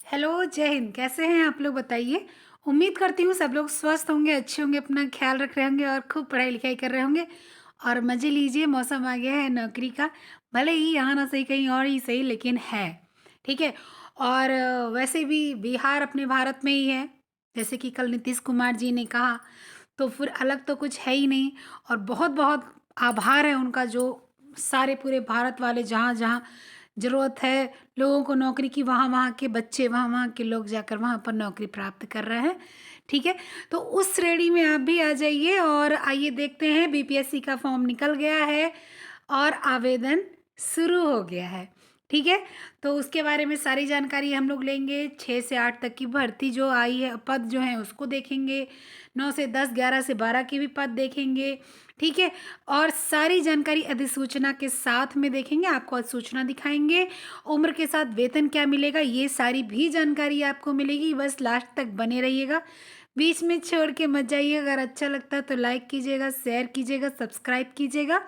Hello, जय हिंद। कैसे हैं आप लोग बताइए? उम्मीद करती हूँ सब लोग स्वस्थ होंगे, अच्छे होंगे, अपना ख़्याल रख रहे होंगे और खूब पढ़ाई-लिखाई कर रहे होंगे और मज़े लीजिए। मौसम आ गया है नौकरी का, भले ही यहाँ ना सही कहीं और ही सही लेकिन है, ठीक है? और वैसे भी बिहार अपने भारत में ही है, जैसे कि कल नीतीश कुमार जी ने कहा, तो फिर अलग तो कुछ है ही नहीं और बहुत-बहुत आभार है उनका जो सारे पूरे भारत वाले जहाँ-जहाँ ज़रूरत है लोगों को नौकरी की, वहाँ-वहाँ के बच्चे, वहाँ-वहाँ के लोग जाकर वहाँ पर नौकरी प्राप्त कर रहे हैं, ठीक है? तो उस श्रेणी में आप भी आ जाइए और आइए देखते हैं बीपीएससी का फॉर्म निकल गया है और आवेदन शुरू हो गया है, ठीक है? तो उसके बारे में सारी जानकारी हम लोग लेंगे, 6 से 8 तक की भर्ती जो आई है, पद जो हैं उसको देखेंगे, 9 से 10, 11 से 12 के भी पद देखेंगे, ठीक है? और सारी जानकारी अधिसूचना के साथ में देखेंगे, आपको अधिसूचना दिखाएँगे, उम्र के साथ वेतन क्या मिलेगा, ये सारी भी जानकारी आपको मिलेगी, बस लास्ट तक बने रहिएगा। बीच में छोड़ के मत जाइए, अगर अच्छा लगता है तो लाइक कीजिएगा, शेयर कीजिएगा, सब्सक्राइब कीजिएगा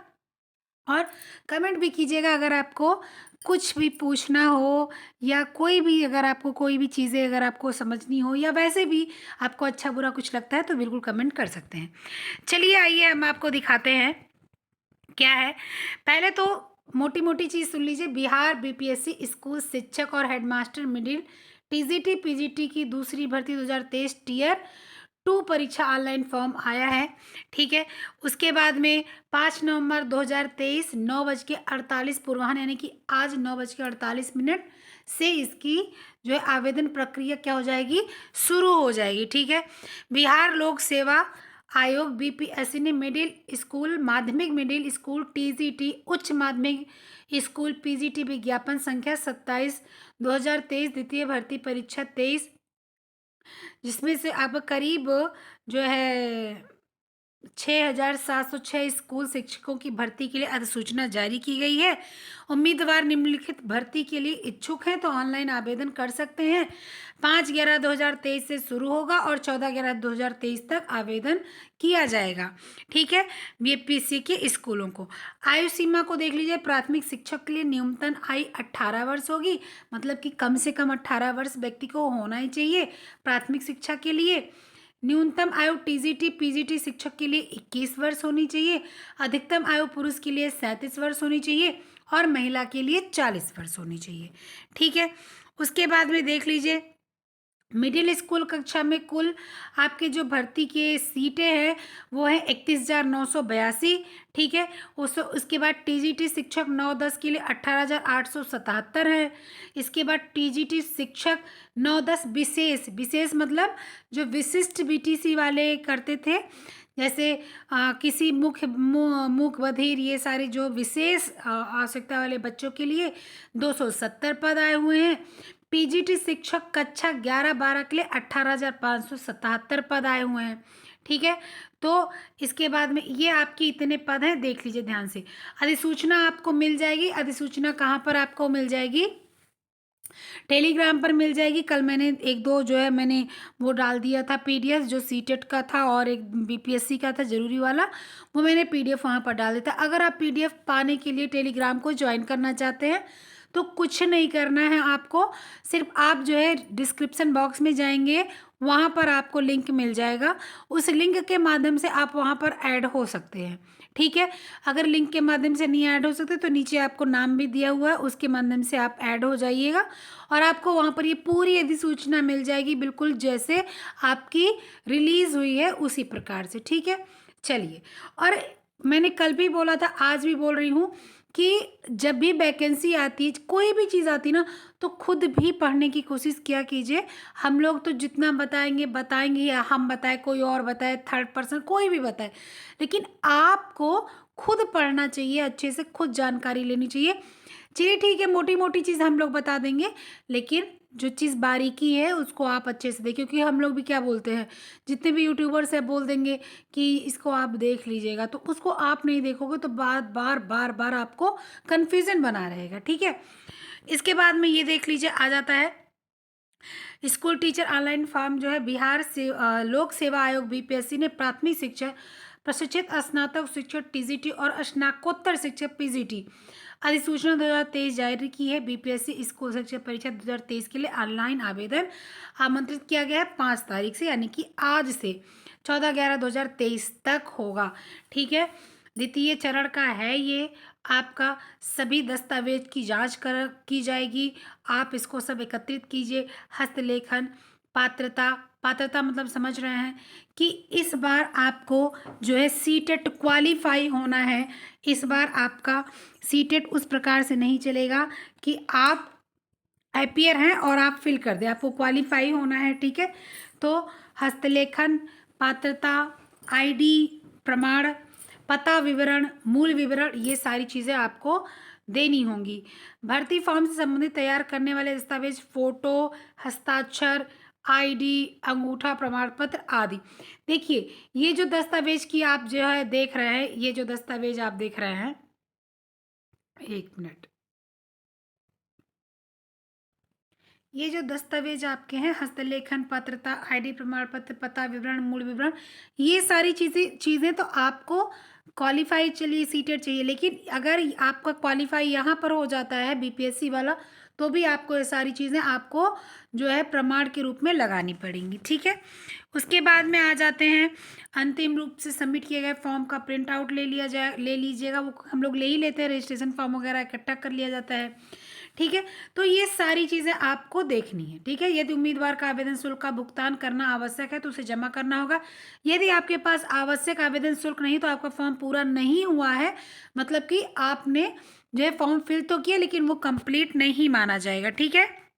और कमेंट भी कीजिएगा अगर आपको कुछ भी पूछना हो या कोई भी अगर आपको कोई भी चीज़ें अगर आपको समझनी हो या वैसे भी आपको अच्छा बुरा कुछ लगता है तो बिल्कुल कमेंट कर सकते हैं। चलिए आइए हम आपको दिखाते हैं क्या है। पहले तो मोटी-मोटी चीज़ सुन लीजिए, बिहार बीपीएससी स्कूल शिक्षक और हेडमास्टर मिडिल टीजीटी पीजीटी की दूसरी भर्ती 2023 टियर 2 परीक्षा ऑनलाइन फॉर्म आया है, ठीक है? उसके बाद में 5 नवंबर 2023 9:48 पूर्वाह्न यानी कि आज 9:48 से इसकी जो है आवेदन प्रक्रिया क्या हो जाएगी, शुरू हो जाएगी, ठीक है? बिहार लोक सेवा आयोग बीपीएससी ने मिडिल स्कूल, माध्यमिक मिडिल स्कूल, टीजीटी उच्च माध्यमिक स्कूल, पीजीटी विज्ञापन संख्या 27 2023 द्वितीय भर्ती परीक्षा 23 जिसमें से अब करीब जो है 6,706 स्कूल शिक्षकों की भर्ती के लिए अधिसूचना जारी की गई है। उम्मीदवार निम्नलिखित भर्ती के लिए इच्छुक हैं तो ऑनलाइन आवेदन कर सकते हैं। 5/11/2023 से शुरू होगा और 14/11/2023 तक आवेदन किया जाएगा, ठीक है? बीपीएससी के स्कूलों को आयु सीमा को देख लीजिए। प्राथमिक शिक्षक के लिए न्यूनतम आयु 18 वर्ष होगी, मतलब कि कम से कम 18 वर्ष व्यक्ति को होना ही चाहिए प्राथमिक शिक्षा के लिए। न्यूनतम आयु टीजीटी पीजीटी शिक्षक के लिए 21 वर्ष होनी चाहिए। अधिकतम आयु पुरुष के लिए 37 वर्ष होनी चाहिए और महिला के लिए 40 वर्ष होनी चाहिए, ठीक है? उसके बाद में देख लीजिए मिडिल स्कूल कक्षा में कुल आपके जो भर्ती के सीटें हैं वो है 31,982, ठीक है? उसके बाद टीजीटी शिक्षक 9-10 के लिए 18,877 है। इसके बाद टीजीटी शिक्षक 9-10 विशेष विशेष मतलब जो विशिष्ट बीटीसी वाले करते थे, जैसे किसी मूक बधिर ये सारे जो विशेष आवश्यकता वाले बच्चों के लिए 270 पद आए हुए हैं। पीजीटी शिक्षक कक्षा 11-12 के लिए 18,577 पद आए हुए हैं, ठीक है? तो इसके बाद में ये आपके इतने पद हैं, देख लीजिए ध्यान से। अधिसूचना आपको मिल जाएगी। अधिसूचना कहाँ पर आपको मिल जाएगी? टेलीग्राम पर मिल जाएगी। कल मैंने एक दो जो है मैंने वो डाल दिया था पीडीएफ, जो सीटेट का था और एक बीपीएससी का था ज़रूरी वाला, वो मैंने पीडीएफ वहाँ पर डाल दिया था। अगर आप पीडीएफ पाने के लिए टेलीग्राम को ज्वाइन करना चाहते हैं तो कुछ नहीं करना है आपको, सिर्फ आप जो है डिस्क्रिप्शन बॉक्स में जाएंगे, वहाँ पर आपको लिंक मिल जाएगा। उस लिंक के माध्यम से आप वहाँ पर ऐड हो सकते हैं, ठीक है? अगर लिंक के माध्यम से नहीं ऐड हो सकते तो नीचे आपको नाम भी दिया हुआ है, उसके माध्यम से आप ऐड हो जाइएगा और आपको वहाँ पर ये पूरी अधिसूचना मिल जाएगी, बिल्कुल जैसे आपकी रिलीज़ हुई है उसी प्रकार से, ठीक है? चलिए, और मैंने कल भी बोला था, आज भी बोल रही हूँ कि जब भी वैकेंसी आती है, कोई भी चीज़ आती ना, तो खुद भी पढ़ने की कोशिश किया कीजिए। हम लोग तो जितना बताएंगे बताएंगे, या हम बताए, कोई और बताए, थर्ड पर्सन कोई भी बताए, लेकिन आपको खुद पढ़ना चाहिए, अच्छे से खुद जानकारी लेनी चाहिए। चलिए ठीक है, मोटी मोटी चीज़ हम लोग बता देंगे, लेकिन जो चीज़ बारीकी है उसको आप अच्छे से देखिए, क्योंकि हम लोग भी क्या बोलते हैं, जितने भी यूट्यूबर्स हैं बोल देंगे कि इसको आप देख लीजिएगा, तो उसको आप नहीं देखोगे तो बार बार बार बार आपको कन्फ्यूज़न बना रहेगा, ठीक है? इसके बाद में ये देख लीजिए, आ जाता है स्कूल टीचर ऑनलाइन फॉर्म जो है। बिहार से लोक सेवा आयोग बीपीएससी ने प्राथमिक शिक्षक, प्रशिक्षित स्नातक शिक्षक टीजीटी और स्नातकोत्तर शिक्षक पीजीटी अधिसूचना 2023 जारी की है। बीपीएससी स्कूल शिक्षा परीक्षा 2023 के लिए ऑनलाइन आवेदन आमंत्रित किया गया है 5 तारीख से, यानी कि आज से 14/11/2023 तक होगा। ठीक है, द्वितीय चरण का है ये। आपका सभी दस्तावेज की जांच कर की जाएगी। आप इसको सब एकत्रित कीजिए। हस्तलेखन, पात्रता, पात्रता मतलब समझ रहे हैं कि इस बार आपको जो है सीटेट क्वालिफाई होना है। इस बार आपका सीटेट उस प्रकार से नहीं चलेगा कि आप अपियर हैं और आप फिल कर दें, आपको क्वालिफाई होना है। ठीक है, तो हस्तलेखन, पात्रता, आईडी प्रमाण, पता विवरण, मूल विवरण, ये सारी चीज़ें आपको देनी होंगी। भर्ती फॉर्म से संबंधित तैयार करने वाले दस्तावेज फोटो, हस्ताक्षर, आईडी, अंगूठा प्रमाण पत्र आदि। देखिए, ये जो दस्तावेज की आप जो है देख रहे हैं, ये जो दस्तावेज आप देख रहे हैं, एक मिनट, ये जो दस्तावेज आपके हैं, हस्तलेखन, पात्रता, आईडी प्रमाण पत्र, पता विवरण, मूल विवरण, ये सारी चीज़ें तो आपको क्वालिफाई चलिए सीटेट चाहिए। लेकिन अगर आपका क्वालिफाई यहाँ पर हो जाता है बीपीएससी वाला, तो भी आपको ये सारी चीज़ें आपको जो है प्रमाण के रूप में लगानी पड़ेंगी। ठीक है, उसके बाद में आ जाते हैं, अंतिम रूप से सबमिट किए गए फॉर्म का प्रिंट आउट ले लीजिएगा। वो हम लोग ले ही लेते हैं, रजिस्ट्रेशन फॉर्म वगैरह इकट्ठा कर लिया जाता है। ठीक है, तो ये सारी चीज़ें आपको देखनी है। ठीक है, यदि उम्मीदवार का आवेदन शुल्क का भुगतान करना आवश्यक है तो उसे जमा करना होगा। यदि आपके पास आवश्यक आवेदन शुल्क नहीं, तो आपका फॉर्म पूरा नहीं हुआ है, मतलब कि आपने जो है फॉर्म फिल तो किया लेकिन वो कंप्लीट नहीं माना जाएगा। ठीक है,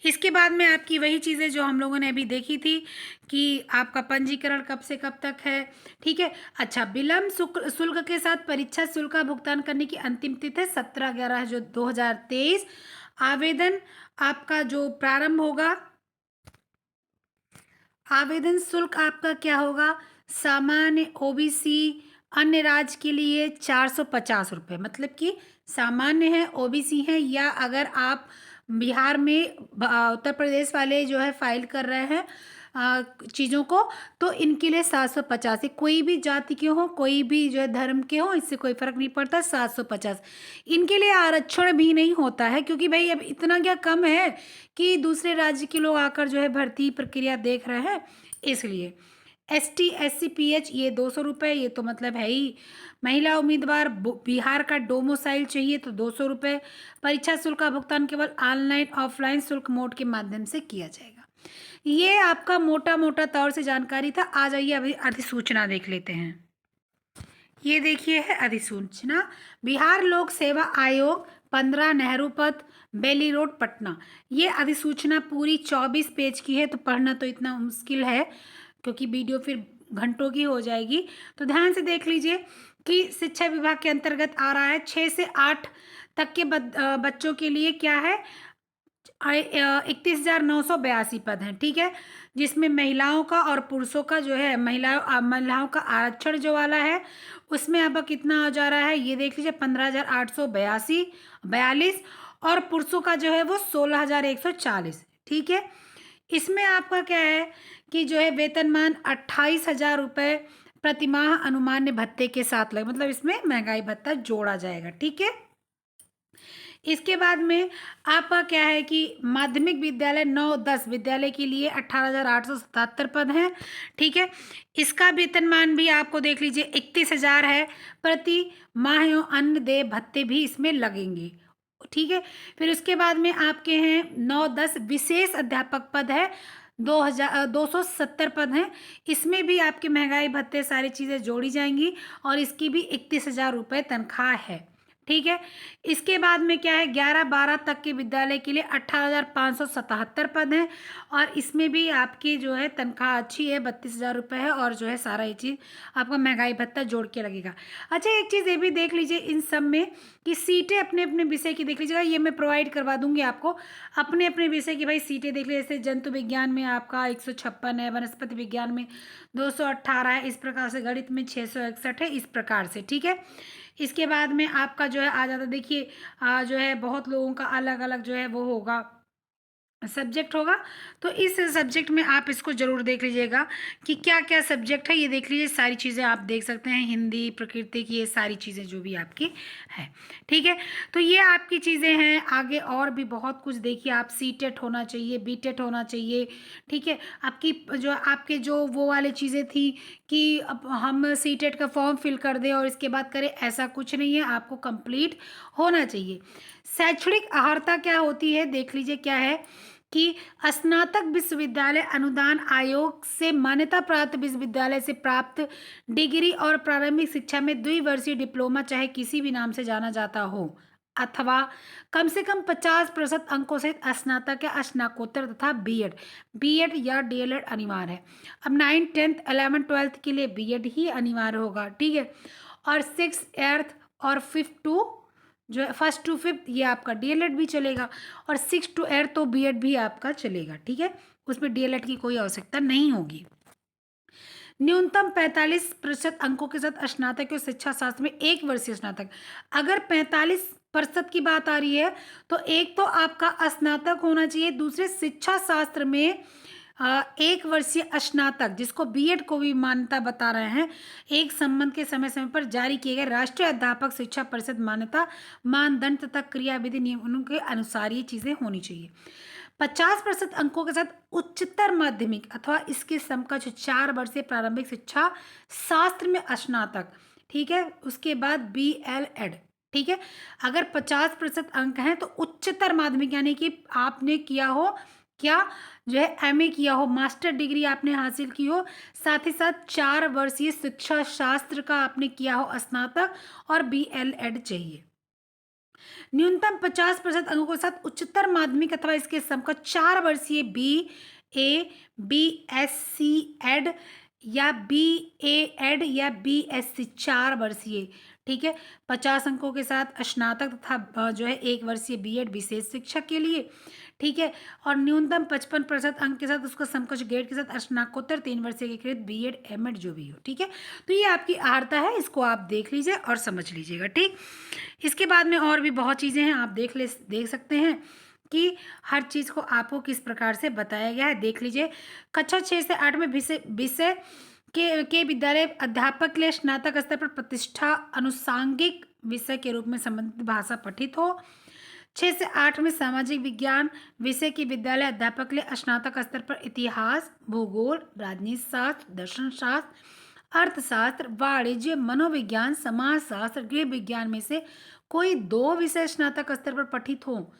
इसके बाद में आपकी वही चीज़ें जो हम लोगों ने अभी देखी थी कि आपका पंजीकरण कब से कब तक है। ठीक है, अच्छा, विलम्ब शुल्क के साथ परीक्षा शुल्क का भुगतान करने की अंतिम तिथि है 17/11 जो 2023। आवेदन आपका जो प्रारंभ होगा, आवेदन शुल्क आपका क्या होगा, सामान्य ओबीसी अन्य राज्य के लिए 450 रुपये, मतलब कि सामान्य है, ओबीसी है, या अगर आप बिहार में उत्तर प्रदेश वाले जो है फाइल कर रहे हैं चीज़ों को, तो इनके लिए 750 है। कोई भी जाति के हो, कोई भी जो है धर्म के हो, इससे कोई फर्क नहीं पड़ता, 750। इनके लिए आरक्षण भी नहीं होता है, क्योंकि भाई अब इतना क्या कम है कि दूसरे राज्य के लोग आकर जो है भर्ती प्रक्रिया देख रहे हैं, इसलिए। ST SC PH ये 200 रुपये, ये तो मतलब है ही। महिला उम्मीदवार बिहार का डोमोसाइल चाहिए तो 200 रुपये। परीक्षा शुल्क का भुगतान केवल ऑनलाइन ऑफलाइन शुल्क मोड के माध्यम से किया जाएगा। ये आपका मोटा मोटा तौर से जानकारी था। आ जाइए अभी अधिसूचना देख लेते हैं। ये देखिए है अधिसूचना, बिहार लोक सेवा आयोग 15 नेहरू पथ, बेली रोड, पटना। ये अधिसूचना पूरी 24 पेज की है, तो पढ़ना तो इतना मुश्किल है क्योंकि वीडियो फिर घंटों की हो जाएगी। तो ध्यान से देख लीजिए कि शिक्षा विभाग के अंतर्गत आ रहा है। 6 से 8 तक के बच्चों के लिए क्या है, 31,982 पद हैं। ठीक है, जिसमें महिलाओं का और पुरुषों का जो है, महिलाओं का आरक्षण जो वाला है उसमें अब कितना हो जा रहा है, ये देख लीजिए, 15,842 और पुरुषों का जो है वो 16,140। ठीक है, इसमें आपका क्या है कि जो है वेतनमान 28,000 रुपये प्रतिमाह अनुमान्य भत्ते के साथ लगे, मतलब इसमें महंगाई भत्ता जोड़ा जाएगा। ठीक है, इसके बाद में आपका क्या है कि माध्यमिक विद्यालय 9-10 विद्यालय के लिए 18,877 पद हैं। ठीक है, इसका वेतनमान भी आपको देख लीजिए 31,000 है प्रति माह, एवं अन्य देय भत्ते भी इसमें लगेंगे। ठीक है, फिर उसके बाद में आपके हैं 9-10 विशेष अध्यापक पद है, 270 पद हैं। इसमें भी आपके महंगाई भत्ते सारी चीज़ें जोड़ी जाएंगी और इसकी भी 31,000 रुपये तनख्वाह है। ठीक है, इसके बाद में क्या है, 11-12 तक के विद्यालय के लिए 18,577 पद हैं और इसमें भी आपकी जो है तनख्वाह अच्छी है, 32,000 रुपये है, और जो है सारा ये चीज़ आपका महंगाई भत्ता जोड़ के लगेगा। अच्छा, एक चीज़ ये भी देख लीजिए इन सब में कि सीटें अपने अपने विषय की देख लीजिएगा, ये मैं प्रोवाइड करवा दूंगी आपको। अपने अपने विषय की भाई सीटें देख लीजिए, जैसे जंतु विज्ञान में आपका 156 है, वनस्पति विज्ञान में 218 है, इस प्रकार से गणित में 661 है, इस प्रकार से। ठीक है, इसके बाद में आपका जो है आ जाता, देखिए जो है बहुत लोगों का अलग अलग जो है वो होगा, सब्जेक्ट होगा। तो इस सब्जेक्ट में आप इसको ज़रूर देख लीजिएगा कि क्या क्या सब्जेक्ट है, ये देख लीजिए। सारी चीज़ें आप देख सकते हैं, हिंदी, प्रकृति की, ये सारी चीज़ें जो भी आपकी है। ठीक है, तो ये आपकी चीज़ें हैं। आगे और भी बहुत कुछ देखिए, आप सीटेट होना चाहिए, बीटेट होना चाहिए। ठीक है, आपकी जो आपके जो वो वाली चीज़ें थी कि अब हम सीटेट का फॉर्म फिल कर दें और इसके बाद करें, ऐसा कुछ नहीं है, आपको कंप्लीट होना चाहिए। शैक्षणिक अर्हता क्या होती है, देख लीजिए क्या है कि स्नातक विश्वविद्यालय अनुदान आयोग से मान्यता प्राप्त विश्वविद्यालय से प्राप्त डिग्री और प्रारंभिक शिक्षा में द्विवर्षीय डिप्लोमा चाहे किसी भी नाम से जाना जाता हो, अथवा कम से कम 50% अंकों सहित स्नातक या स्नाकोत्तर तथा बीएड, बीएड या डीएलएड अनिवार्य है। अब 9, 10th, 11, 12th के लिए बीएड ही अनिवार्य होगा। ठीक है, और 6, 8th और 5th टू जो है 1st to 5th ये आपका डीएलएड भी चलेगा, और 6 to 8 तो बीएड भी आपका चलेगा। ठीक है, उसमें डीएलएड की कोई आवश्यकता नहीं होगी। न्यूनतम 45% अंकों के साथ स्नातक और शिक्षा शास्त्र में 1 वर्षीय स्नातक। अगर 45% की बात आ रही है तो एक तो आपका स्नातक होना चाहिए, दूसरे शिक्षा शास्त्र में 1 वर्षीय स्नातक, जिसको बीएड को भी मान्यता बता रहे हैं, एक संबंध के समय समय पर जारी किए गए राष्ट्रीय अध्यापक शिक्षा परिषद मान्यता मानदंड तथा क्रियाविधि नियमों के अनुसार ये चीज़ें होनी चाहिए। 50% अंकों के साथ उच्चतर माध्यमिक अथवा इसके समकक्ष 4 वर्षीय प्रारंभिक शिक्षा शास्त्र में स्नातक। ठीक है, उसके बाद बी एल एड। ठीक है, अगर 50% अंक हैं तो उच्चतर माध्यमिक, यानी कि आपने किया हो क्या, जो है एमए किया हो, मास्टर डिग्री आपने हासिल की हो, साथ ही साथ 4 वर्षीय शिक्षा शास्त्र का आपने किया हो स्नातक, और बी एल एड चाहिए। न्यूनतम 50% अंकों के साथ उच्चतर माध्यमिक अथवा इसके समकक्ष 4 वर्षीय बी ए, बी एस सी एड या बी ए एड या बी एस सी 4 वर्षीय। ठीक है, 50 अंकों के साथ स्नातक तथा जो है 1 वर्षीय बीएड विशेष शिक्षा के लिए। ठीक है, और न्यूनतम 55% अंक के साथ उसका समकक्ष ग्रेड के साथ स्नातकोत्तर 3 वर्षीय के कृत बीएड एमएड जो भी हो। ठीक है, तो ये आपकी अर्हता है, इसको आप देख लीजिए और समझ लीजिएगा। ठीक, इसके बाद में और भी बहुत चीज़ें हैं, आप देख सकते हैं कि हर चीज़ को आपको किस प्रकार से बताया गया है। देख लीजिए, कक्षा 6 से 8 में विषय विषय के विद्यालय अध्यापक के लिए स्नातक स्तर पर प्रतिष्ठा अनुसांगिक विषय के रूप में संबंधित भाषा पठित हो। 6 से 8 में सामाजिक विज्ञान विषय के विद्यालय अध्यापक के लिए स्नातक स्तर पर इतिहास, भूगोल, राजनीति शास्त्र, दर्शन शास्त्र, अर्थशास्त्र, वाणिज्य, मनोविज्ञान, समाजशास्त्र, गृह विज्ञान में से कोई 2 विषय स्नातक स्तर पर पठित हो।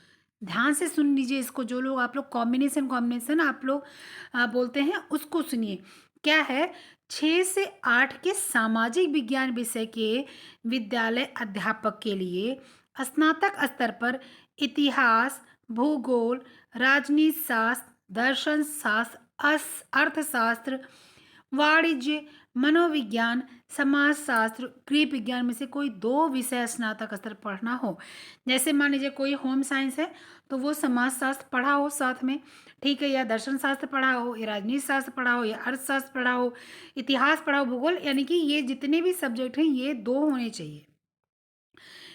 ध्यान से सुन लीजिए इसको, जो लोग आप लोग कॉम्बिनेशन आप लोग बोलते हैं उसको सुनिए। क्या है, 6 से 8 के सामाजिक विज्ञान विषय के विद्यालय अध्यापक के लिए स्नातक स्तर पर इतिहास, भूगोल, राजनीति शास्त्र, दर्शन शास्त्र, अर्थशास्त्र, वाणिज्य, मनोविज्ञान, समाजशास्त्र, गृह विज्ञान में से कोई 2 विषय स्नातक स्तर पढ़ना हो। जैसे मान लीजिए कोई होम साइंस है तो वो समाजशास्त्र पढ़ा हो साथ में। ठीक है, या दर्शन शास्त्र पढ़ा हो, या राजनीति शास्त्र पढ़ा हो, या अर्थशास्त्र पढ़ा हो, इतिहास पढ़ा हो, भूगोल, यानी कि ये जितने भी सब्जेक्ट हैं ये 2 होने चाहिए।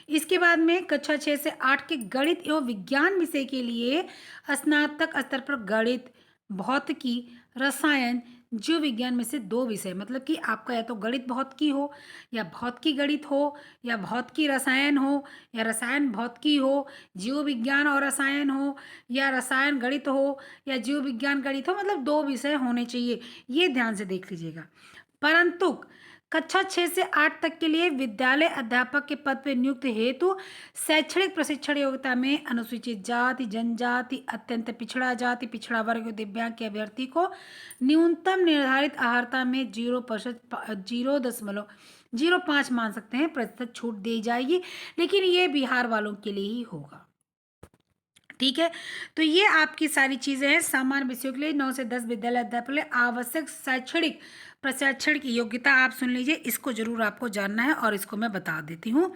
इसके बाद में कक्षा 6 से 8 के गणित एवं विज्ञान विषय के लिए स्नातक स्तर पर गणित, भौतिकी, रसायन, जीव विज्ञान में से 2 विषय, मतलब कि आपका या तो गणित भौतिकी हो, या भौतिकी गणित हो, या भौतिकी रसायन हो, या रसायन भौतिकी हो, जीव विज्ञान और रसायन हो, या रसायन गणित हो, या जीव विज्ञान गणित हो, मतलब 2 विषय होने चाहिए। ये ध्यान से देख लीजिएगा। परंतु कक्षा 6 से 8 तक के लिए विद्यालय अध्यापक के पद पर नियुक्त हेतु शैक्षणिक प्रशिक्षण योग्यता में अनुसूचित जाति, जनजाति, अत्यंत पिछड़ा जाति, पिछड़ा वर्ग और दिव्यांग के अभ्यर्थी को न्यूनतम निर्धारित अर्हता में 0.05 मान सकते हैं प्रतिशत छूट दी जाएगी, लेकिन ये बिहार वालों के लिए ही होगा। ठीक है, तो ये आपकी सारी चीज़ें हैं सामान्य विषयों के लिए। 9 से 10 विद्यालय अध्यापक के लिए आवश्यक शैक्षणिक प्रशिक्षण की योग्यता आप सुन लीजिए, इसको जरूर आपको जानना है और इसको मैं बता देती हूँ।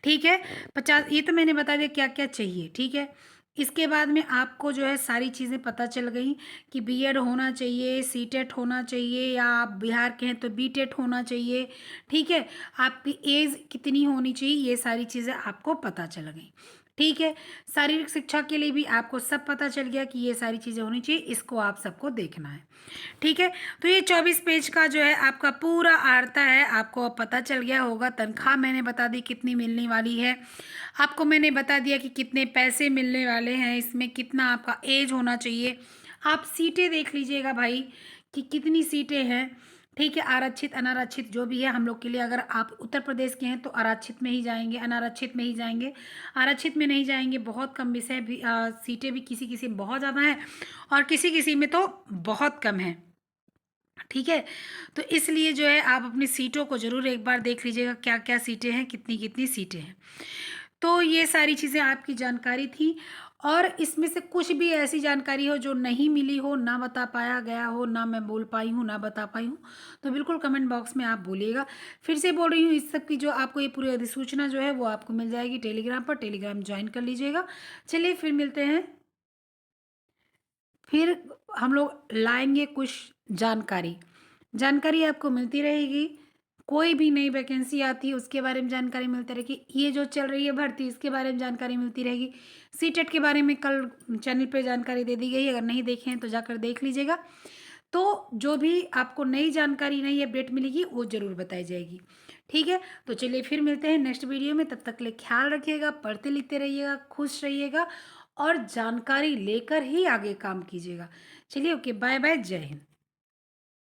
ठीक है, 50, ये तो मैंने बता दिया क्या क्या चाहिए। ठीक है, इसके बाद में आपको जो है सारी चीज़ें पता चल गई कि बीएड होना चाहिए, सीटेट होना चाहिए, या आप बिहार के हैं तो बीटेट होना चाहिए। ठीक है, आपकी एज कितनी होनी चाहिए, ये सारी चीज़ें आपको पता चल गई। ठीक है? शारीरिक शिक्षा के लिए भी आपको सब पता चल गया कि ये सारी चीज़ें होनी चाहिए, इसको आप सबको देखना है। ठीक है? तो ये 24 पेज का जो है आपका पूरा आर्ता है, आपको अब पता चल गया होगा। तनख्वाह मैंने बता दी कितनी मिलने वाली है। आपको मैंने बता दिया कि कितने पैसे मिलने वाले हैं, इसमें कितना आपका ऐज होना चाहिए। आप सीटें देख लीजिएगा भाई कि कितनी सीटें हैं। ठीक है? आरक्षित, अनारक्षित जो भी है हम लोग के लिए, अगर आप उत्तर प्रदेश के हैं तो आरक्षित में ही जाएँगे, अनारक्षित में ही जाएँगे। आरक्षित में नहीं जाएँगे, बहुत कम विषय भी सीटें भी किसी-किसी में बहुत ज़्यादा हैं और किसी-किसी में तो बहुत कम हैं। ठीक है? तो इसलिए जो है आप अपनी सीटों को ज़रूर एक बार देख लीजिएगा, क्या-क्या सीटें हैं, कितनी-कितनी सीटें हैं। तो ये सारी चीज़ें आपकी जानकारी थी और इसमें से कुछ भी ऐसी जानकारी हो जो नहीं मिली हो, ना बता पाया गया हो, ना मैं बोल पाई हूँ, ना बता पाई हूँ, तो बिल्कुल कमेंट बॉक्स में आप बोलिएगा। फिर से बोल रही हूँ, इस सब की जो आपको ये पूरी अधिसूचना जो है वो आपको मिल जाएगी टेलीग्राम पर, टेलीग्राम जॉइन कर लीजिएगा। चलिए फिर मिलते हैं, फिर हम लोग लाएँगे कुछ जानकारी। जानकारी आपको मिलती रहेगी, कोई भी नई वैकेंसी आती है उसके बारे में जानकारी मिलती रहेगी, ये जो चल रही है भर्ती इसके बारे में जानकारी मिलती रहेगी। सीटेट के बारे में कल चैनल पे जानकारी दे दी गई है, अगर नहीं देखे हैं तो जाकर देख लीजिएगा। तो जो भी आपको नई जानकारी, नई अपडेट मिलेगी वो ज़रूर बताई जाएगी। ठीक है? तो चलिए फिर मिलते हैं नेक्स्ट वीडियो में, तब तक के लिए ख़्याल रखिएगा, पढ़ते लिखते रहिएगा, खुश रहिएगा और जानकारी लेकर ही आगे काम कीजिएगा। चलिए ओके, बाय-बाय, जय हिंद।